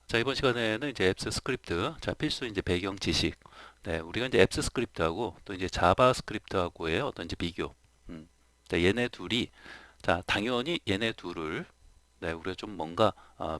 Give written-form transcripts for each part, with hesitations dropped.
자, 이번 시간에는 이제 앱스 스크립트, 자, 필수 이제 배경 지식. 네, 우리가 이제 앱스 스크립트하고 또 이제 자바스크립트하고의 어떤 이제 비교. 음, 자, 얘네 둘이, 자, 당연히 얘네 둘을, 네, 우리가 좀 뭔가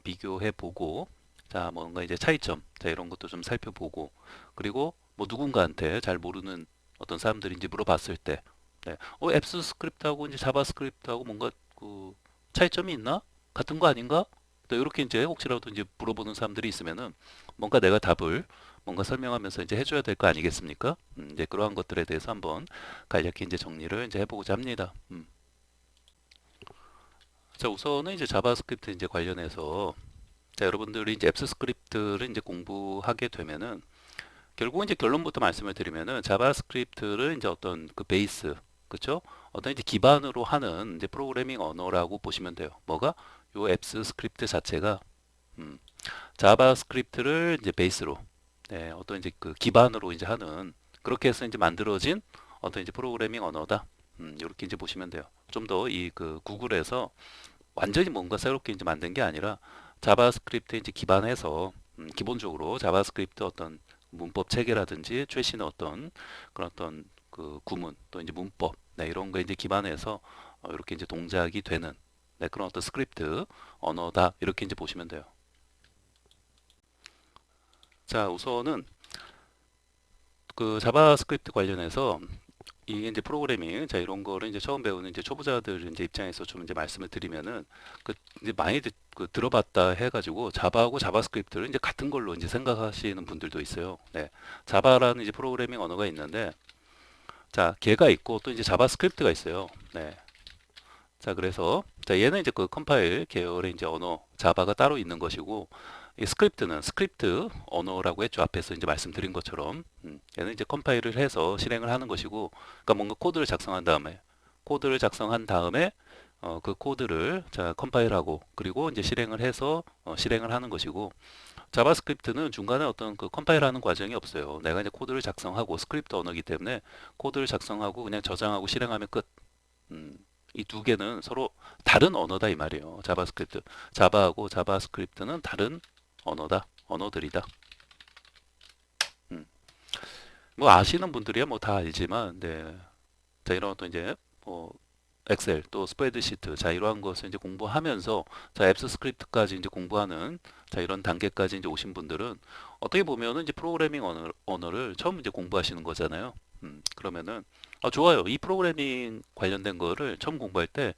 비교해 보고, 자, 뭔가 이제 차이점, 자, 이런 것도 좀 살펴보고, 그리고 뭐 누군가한테 잘 모르는 어떤 사람들인지 물어봤을 때, 네, 앱스 스크립트하고 이제 자바스크립트하고 뭔가 그 차이점이 있나? 같은 거 아닌가? 또 이렇게 이제 혹시라도 이제 물어보는 사람들이 있으면은 뭔가 내가 답을 뭔가 설명하면서 이제 해줘야 될 거 아니겠습니까? 이제 그러한 것들에 대해서 한번 간략히 이제 정리를 이제 해보고자 합니다. 자, 우선은 이제 자바스크립트 이제 관련해서 자, 여러분들이 이제 앱스 스크립트를 이제 공부하게 되면은 결국은 이제 결론부터 말씀을 드리면은 자바스크립트를 이제 어떤 그 베이스, 그쵸? 어떤 이제 기반으로 하는 이제 프로그래밍 언어라고 보시면 돼요. 뭐가? 요 앱스 스크립트 자체가 음, 자바스크립트를 이제 베이스로 네, 어떤 이제 그 기반으로 이제 하는 그렇게 해서 이제 만들어진 어떤 이제 프로그래밍 언어다. 이렇게 이제 보시면 돼요. 좀 더 이 그 구글에서 완전히 뭔가 새롭게 이제 만든 게 아니라 자바스크립트에 이제 기반해서 기본적으로 자바스크립트 어떤 문법 체계라든지 최신의 어떤 그런 어떤 그 구문 또 이제 문법 네, 이런 거 이제 기반해서 이렇게 이제 동작이 되는 네, 그런 어떤 스크립트 언어다 이렇게 이제 보시면 돼요. 자, 우선은 그 자바스크립트 관련해서 이게 이제 프로그래밍 자 이런 거를 이제 처음 배우는 이제 초보자들 이제 입장에서 좀 이제 말씀을 드리면은 그 이제 많이 그 들어봤다 해가지고 자바하고 자바스크립트를 이제 같은 걸로 이제 생각하시는 분들도 있어요. 네, 자바라는 이제 프로그래밍 언어가 있는데 자 걔가 있고 또 이제 자바스크립트가 있어요. 네, 자 그래서 자 얘는 이제 그 컴파일 계열의 이제 언어 자바가 따로 있는 것이고 이 스크립트는 스크립트 언어라고 했죠. 앞에서 이제 말씀드린 것처럼 얘는 이제 컴파일을 해서 실행을 하는 것이고 그러니까 뭔가 코드를 작성한 다음에 그 코드를 자 컴파일하고 그리고 이제 실행을 해서 실행을 하는 것이고 자바스크립트는 중간에 어떤 그 컴파일하는 과정이 없어요. 내가 이제 코드를 작성하고 스크립트 언어이기 때문에 코드를 작성하고 그냥 저장하고 실행하면 끝. 음, 이 두 개는 서로 다른 언어다 이 말이에요. 자바스크립트. 자바하고 자바스크립트는 다른 언어다. 언어들이다. 음. 뭐 아시는 분들이야 뭐 다 알지만 네. 자 이런 또 이제 뭐 엑셀 또 스프레드시트 자 이러한 것을 이제 공부하면서 자 앱스 스크립트까지 이제 공부하는 자 이런 단계까지 이제 오신 분들은 어떻게 보면은 이제 프로그래밍 언어를 처음 이제 공부하시는 거잖아요. 그러면은 좋아요. 이 프로그래밍 관련된 거를 처음 공부할 때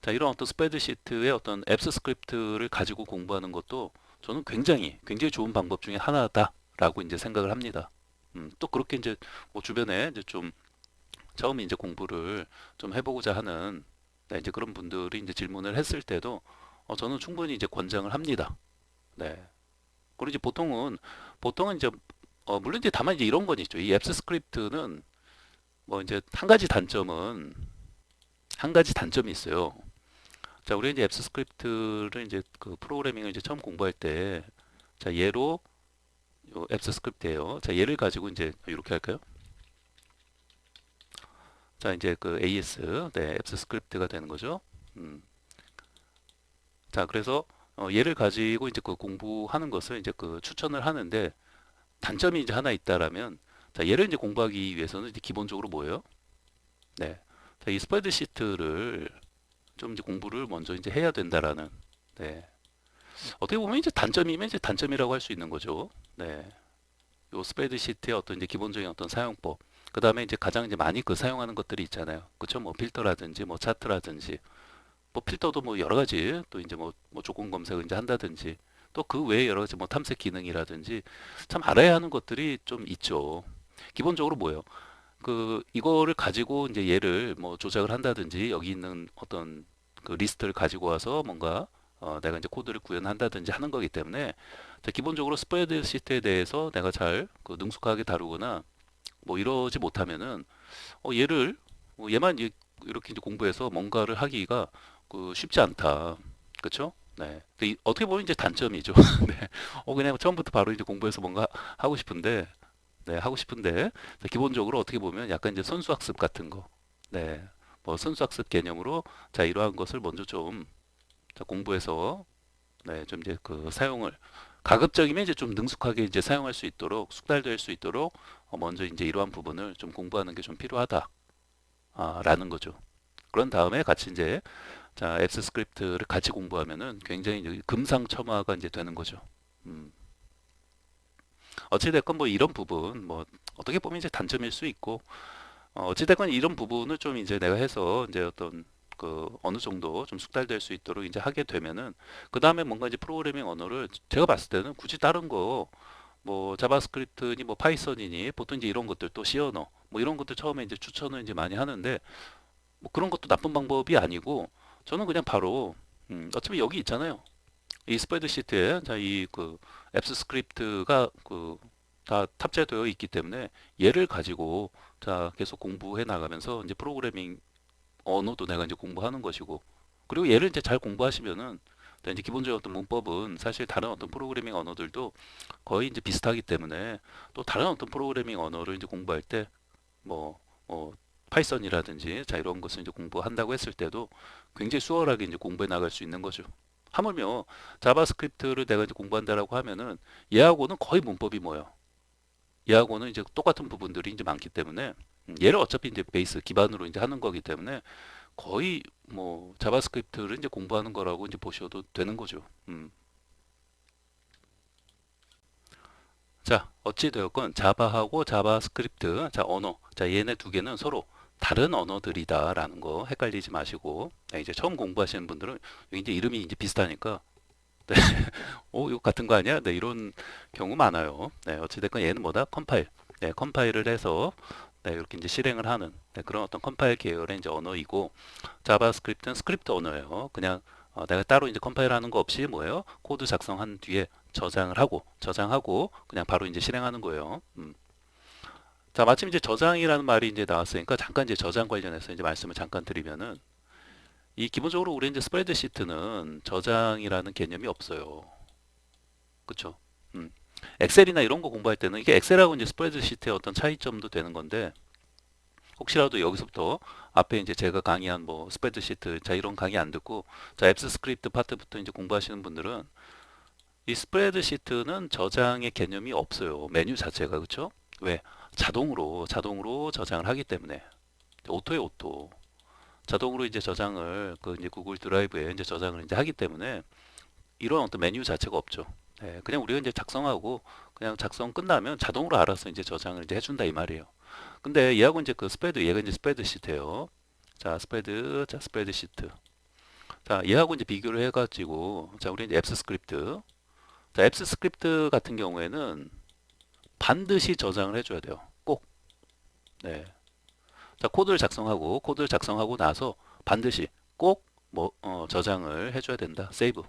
자, 이런 어떤 스프레드시트의 어떤 앱스 스크립트를 가지고 공부하는 것도 저는 굉장히 좋은 방법 중에 하나다라고 이제 생각을 합니다. 또 그렇게 이제 뭐 주변에 이제 좀 처음 이제 공부를 좀 해보고자 하는 네, 이제 그런 분들이 이제 질문을 했을 때도 저는 충분히 이제 권장을 합니다. 네. 그리고 이제 보통은 이제 물론 이제 다만 이제 이런 건 있죠. 이 앱스 스크립트는 뭐 이제 한 가지 단점이 있어요. 자, 우리 이제 앱스 스크립트를 이제 그 프로그래밍을 이제 처음 공부할 때, 자, 예로 요 앱스 스크립트예요. 자, 얘를 가지고 이제 이렇게 할까요? 자, 이제 그 AS, 네, 앱스 스크립트가 되는 거죠. 음, 자, 그래서 얘를 가지고 이제 그 공부하는 것을 이제 그 추천을 하는데 단점이 이제 하나 있다라면, 자, 얘를 이제 공부하기 위해서는 이제 기본적으로 뭐예요? 네, 자, 이 스프레드시트를 좀 이제 공부를 먼저 이제 해야 된다라는, 네, 어떻게 보면 이제 단점이면 이제 단점이라고 할 수 있는 거죠. 네. 요 스프레드시트의 어떤 이제 기본적인 어떤 사용법. 그 다음에 이제 가장 이제 많이 그 사용하는 것들이 있잖아요. 그쵸? 뭐 필터라든지 뭐 차트라든지 뭐 필터도 뭐 여러 가지 또 이제 뭐 조건 검색을 이제 한다든지 또 그 외에 여러 가지 뭐 탐색 기능이라든지 참 알아야 하는 것들이 좀 있죠. 기본적으로 뭐예요? 그 이거를 가지고 이제 얘를 뭐 조작을 한다든지 여기 있는 어떤 그 리스트를 가지고 와서 뭔가 내가 이제 코드를 구현한다든지 하는 거기 때문에 자, 기본적으로 스프레드시트에 대해서 내가 잘 그 능숙하게 다루거나 뭐 이러지 못하면은 얘를 얘만 이렇게 이제 공부해서 뭔가를 하기가 그 쉽지 않다. 그렇죠? 네. 어떻게 보면 이제 단점이죠. 네. 그냥 처음부터 바로 이제 공부해서 뭔가 하고 싶은데 네, 하고 싶은데 기본적으로 어떻게 보면 약간 이제 선수학습 같은 거. 네. 뭐 선수학습 개념으로 자, 이러한 것을 먼저 좀 자, 공부해서 네, 좀 이제 그 사용을 가급적이면 이제 좀 능숙하게 이제 사용할 수 있도록 숙달될 수 있도록 먼저 이제 이러한 부분을 좀 공부하는 게 좀 필요하다. 라는 거죠. 그런 다음에 같이 이제 자, 앱스 스크립트를 같이 공부하면은 굉장히 이제 금상첨화가 이제 되는 거죠. 음. 어찌됐건 뭐 이런 부분 뭐 어떻게 보면 이제 단점일 수 있고 어찌됐건 이런 부분을 좀 이제 내가 해서 이제 어떤 그 어느 정도 좀 숙달될 수 있도록 이제 하게 되면은 그 다음에 뭔가 이제 프로그래밍 언어를 제가 봤을 때는 굳이 다른 거 뭐 자바스크립트니 뭐 파이썬이니 보통 이제 이런 것들 또 C 언어 뭐 이런 것들 처음에 이제 추천을 이제 많이 하는데 뭐 그런 것도 나쁜 방법이 아니고 저는 그냥 바로 어차피 여기 있잖아요. 이 스프레드시트에 자 이 그 앱스 스크립트가 그 다 탑재되어 있기 때문에 얘를 가지고 자 계속 공부해 나가면서 이제 프로그래밍 언어도 내가 이제 공부하는 것이고 그리고 얘를 이제 잘 공부하시면은 이제 기본적인 어떤 문법은 사실 다른 어떤 프로그래밍 언어들도 거의 이제 비슷하기 때문에 또 다른 어떤 프로그래밍 언어를 이제 공부할 때 뭐 파이썬이라든지 자 이런 것을 이제 공부한다고 했을 때도 굉장히 수월하게 이제 공부해 나갈 수 있는 거죠. 하물며 자바스크립트를 내가 이제 공부한다라고 하면은 얘하고는 거의 문법이 뭐예요? 얘하고는 이제 똑같은 부분들이 이제 많기 때문에 얘를 어차피 이제 베이스 기반으로 이제 하는 거기 때문에 거의 뭐 자바스크립트를 이제 공부하는 거라고 이제 보셔도 되는 거죠. 자, 어찌 되었건 자바하고 자바스크립트, 자 언어, 자 얘네 두 개는 서로 다른 언어들이다라는 거 헷갈리지 마시고 네, 이제 처음 공부하시는 분들은 이제 이름이 이제 비슷하니까 네, 이거 같은 거 아니야? 네, 이런 경우 많아요. 네, 어찌됐건 얘는 뭐다? 컴파일. 네, 컴파일을 해서 네, 이렇게 이제 실행을 하는 네, 그런 어떤 컴파일 계열의 이제 언어이고 자바스크립트는 스크립트 언어예요. 그냥 내가 따로 이제 컴파일하는 거 없이 뭐예요? 코드 작성한 뒤에 저장하고 그냥 바로 이제 실행하는 거예요. 자, 마침 이제 저장이라는 말이 이제 나왔으니까 잠깐 이제 저장 관련해서 이제 말씀을 잠깐 드리면은 이 기본적으로 우리 이제 스프레드시트는 저장이라는 개념이 없어요. 그쵸? 음. 엑셀이나 이런 거 공부할 때는 이게 엑셀하고 이제 스프레드시트의 어떤 차이점도 되는 건데 혹시라도 여기서부터 앞에 이제 제가 강의한 뭐 스프레드시트 자 이런 강의 안 듣고 자 앱스 스크립트 파트부터 이제 공부하시는 분들은 이 스프레드시트는 저장의 개념이 없어요. 메뉴 자체가 그쵸? 왜? 자동으로 저장을 하기 때문에 오토에 오토 자동으로 이제 저장을 그 이제 구글 드라이브에 이제 저장을 이제 하기 때문에 이런 어떤 메뉴 자체가 없죠. 네, 그냥 우리가 이제 작성하고 그냥 작성 끝나면 자동으로 알아서 이제 저장을 이제 해준다 이 말이에요. 근데 얘하고 이제 그 스프레드 얘가 이제 스프레드 시트예요. 자 스프레드 시트. 자 얘하고 이제 비교를 해가지고 자 우리 이제 앱스 스크립트. 자 앱스 스크립트 같은 경우에는 반드시 저장을 해줘야 돼요. 꼭. 네. 자 코드를 작성하고 나서 반드시 꼭 뭐 저장을 해줘야 된다. 세이브.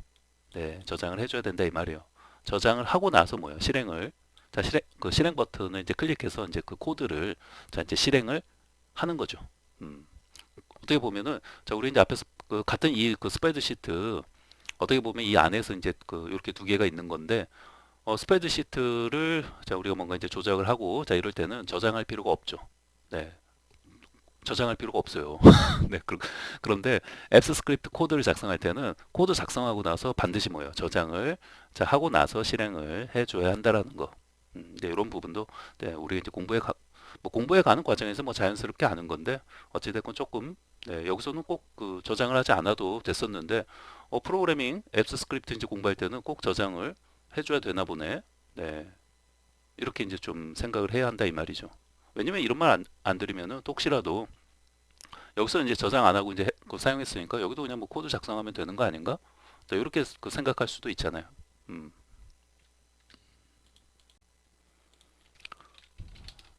네, 저장을 해줘야 된다 이 말이에요. 저장을 하고 나서 뭐예요? 실행을 자 그 실행 버튼을 이제 클릭해서 이제 그 코드를 자 이제 실행을 하는 거죠. 음, 어떻게 보면은 자 우리 이제 앞에서 그 같은 이 그 스프레드시트 어떻게 보면 이 안에서 이제 그 이렇게 두 개가 있는 건데 스프레드시트를 자 우리가 뭔가 이제 조작을 하고 자 이럴 때는 저장할 필요가 없죠. 네. 저장할 필요가 없어요. 네, 그런데 앱스 스크립트 코드를 작성할 때는 코드 작성하고 나서 반드시 뭐예요? 저장을 자, 하고 나서 실행을 해줘야 한다라는 거. 네, 이런 부분도 네, 우리 이제 뭐 공부해 가는 과정에서 뭐 자연스럽게 아는 건데 어찌됐건 조금 네, 여기서는 꼭 그 저장을 하지 않아도 됐었는데 프로그래밍 앱스 스크립트 이제 공부할 때는 꼭 저장을 해줘야 되나 보네. 네, 이렇게 이제 좀 생각을 해야 한다 이 말이죠. 왜냐면 이런 말 안 들으면은 또 혹시라도 여기서 이제 저장 안 하고 이제 그거 사용했으니까 여기도 그냥 뭐 코드 작성하면 되는 거 아닌가? 자, 이렇게 그 생각할 수도 있잖아요. 음.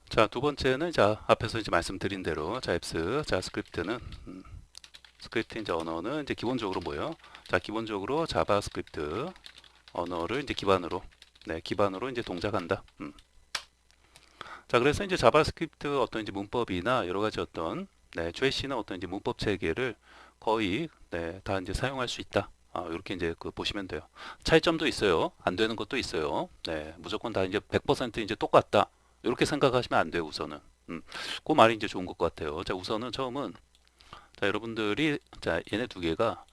자, 두 번째는 자, 앞에서 이제 말씀드린 대로 자, 앱스 자, 스크립트는 스크립트 이제 언어는 이제 기본적으로 뭐예요? 자, 기본적으로 자바스크립트 언어를 이제 기반으로 이제 동작한다. 자, 그래서 이제 자바스크립트 어떤 이제 문법이나 여러 가지 어떤 JS나 어떤 이제 문법 체계를 거의 다 이제 사용할 수 있다. 이렇게 이제 그 보시면 돼요. 차이점도 있어요. 안 되는 것도 있어요. 네, 무조건 다 이제 100% 이제 똑같다. 이렇게 생각하시면 안 돼요, 우선은. 그 말이 이제 좋은 것 같아요. 자, 우선은 처음은 자, 여러분들이 자, 얘네 두 개가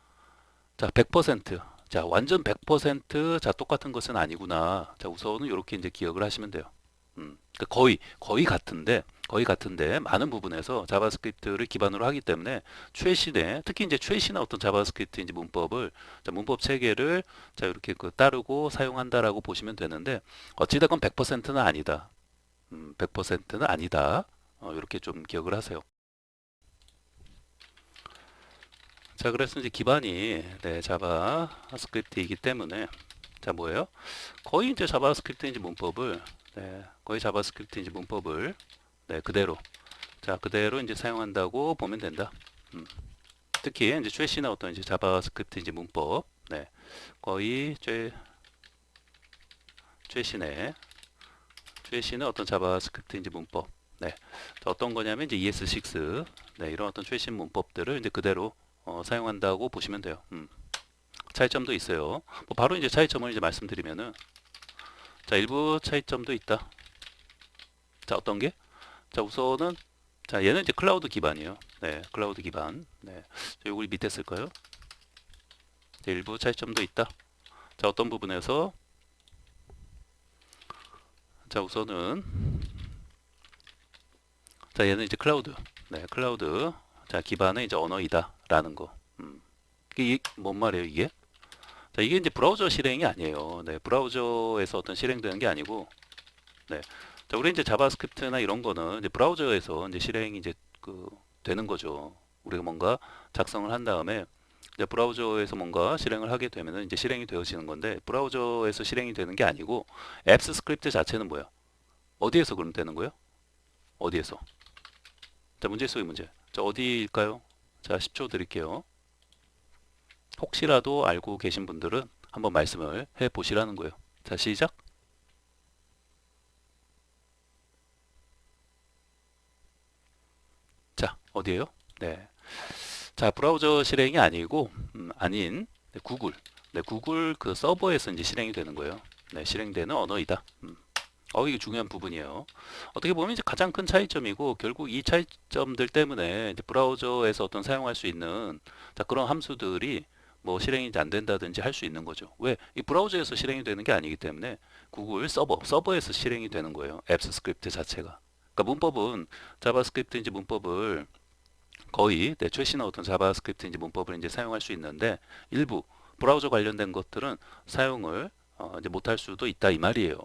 자, 100% 자, 완전 100% 자, 똑같은 것은 아니구나. 자, 우선은 이렇게 이제 기억을 하시면 돼요. 그러니까 거의 같은데 많은 부분에서 자바스크립트를 기반으로 하기 때문에 최신의 특히 이제 최신의 어떤 자바스크립트 이제 문법을 자, 문법 체계를 자, 이렇게 그 따르고 사용한다라고 보시면 되는데 어찌됐건 100%는 아니다. 100%는 아니다. 이렇게 좀 기억을 하세요. 자, 그래서 이제 기반이 네, 자바스크립트이기 때문에 자, 뭐예요? 거의 이제 자바스크립트 이제 문법을 네, 거의 자바스크립트 이제 문법을 네, 그대로 자, 그대로 이제 사용한다고 보면 된다. 음, 특히 이제 최신의 어떤 이제 자바스크립트 이제 문법 네, 거의 최신의 최신의 어떤 자바스크립트 이제 문법 네, 자, 어떤 거냐면 이제 ES6 네, 이런 어떤 최신 문법들을 이제 그대로 사용한다고 보시면 돼요. 차이점도 있어요. 뭐 바로 이제 차이점을 이제 말씀드리면은 자, 일부 차이점도 있다. 자, 어떤 게? 자, 우선은 자, 얘는 이제 클라우드 기반이에요. 네, 클라우드 기반. 네. 자, 요걸 밑에 쓸까요? 자, 일부 차이점도 있다. 자, 어떤 부분에서 자, 우선은 자, 얘는 이제 클라우드. 네, 클라우드. 자, 기반의 이제 언어이다라는 거. 이게 뭔 말이에요, 이게? 자, 이게 이제 브라우저 실행이 아니에요. 네, 브라우저에서 어떤 실행되는 게 아니고 네. 자, 우리 이제 자바스크립트나 이런 거는 이제 브라우저에서 이제 실행이 이제 그 되는 거죠. 우리가 뭔가 작성을 한 다음에 이제 브라우저에서 뭔가 실행을 하게 되면은 이제 실행이 되어지는 건데 브라우저에서 실행이 되는 게 아니고 앱스 스크립트 자체는 뭐야? 어디에서 그럼 되는 거예요? 어디에서? 자, 문제 속의 문제. 자, 어디일까요? 자, 10초 드릴게요. 혹시라도 알고 계신 분들은 한번 말씀을 해 보시라는 거예요. 자, 시작. 자, 어디에요? 네. 자, 브라우저 실행이 아니고 아닌 네, 구글. 네, 구글 그 서버에서 이제 실행이 되는 거예요. 네, 실행되는 언어이다. 이게 중요한 부분이에요. 어떻게 보면 이제 가장 큰 차이점이고 결국 이 차이점들 때문에 이제 브라우저에서 어떤 사용할 수 있는 자, 그런 함수들이 뭐 실행이 안 된다든지 할 수 있는 거죠. 왜? 이 브라우저에서 실행이 되는 게 아니기 때문에 구글 서버에서 실행이 되는 거예요. 앱스 스크립트 자체가. 그러니까 문법은 자바스크립트 이제 문법을 거의 네, 최신의 어떤 자바스크립트 이제 문법을 이제 사용할 수 있는데 일부 브라우저 관련된 것들은 사용을 이제 못할 수도 있다 이 말이에요.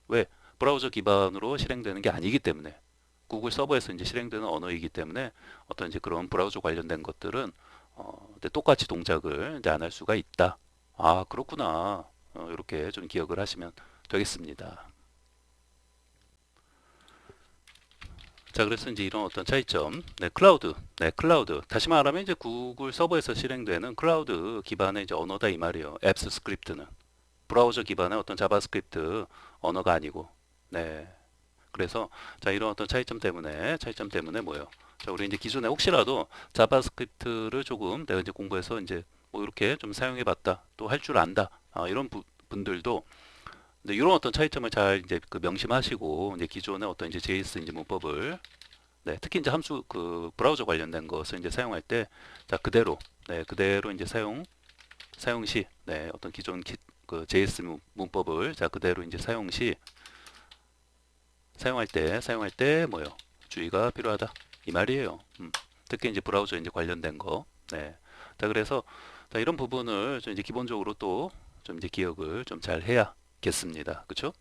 왜? 브라우저 기반으로 실행되는 게 아니기 때문에 구글 서버에서 이제 실행되는 언어이기 때문에 어떤 이제 그런 브라우저 관련된 것들은 이제 똑같이 동작을 이제 안 할 수가 있다. 아, 그렇구나. 이렇게 좀 기억을 하시면 되겠습니다. 자, 그래서 이제 이런 어떤 차이점, 네, 클라우드, 네, 클라우드. 다시 말하면 이제 구글 서버에서 실행되는 클라우드 기반의 이제 언어다 이 말이에요. 앱스 스크립트는 브라우저 기반의 어떤 자바스크립트 언어가 아니고, 네. 그래서 자, 이런 어떤 차이점 때문에 뭐예요? 자, 우리 이제 기존에 혹시라도 자바스크립트를 조금 내가 이제 공부해서 이제 뭐 이렇게 좀 사용해봤다, 또 할 줄 안다, 이런 분들도 네, 이런 어떤 차이점을 잘 이제 그 명심하시고 이제 기존의 어떤 이제 JS 이제 문법을 네, 특히 이제 함수 그 브라우저 관련된 것을 이제 사용할 때 자, 그대로 네, 그대로 이제 사용 시 네, 어떤 기존 그 JS 문법을 자, 그대로 이제 사용할 때 뭐요? 주의가 필요하다. 이 말이에요. 특히 이제 브라우저 이제 관련된 거. 네. 자, 그래서 자, 이런 부분을 좀 이제 기본적으로 또 좀 이제 기억을 좀 잘 해야겠습니다. 그렇죠?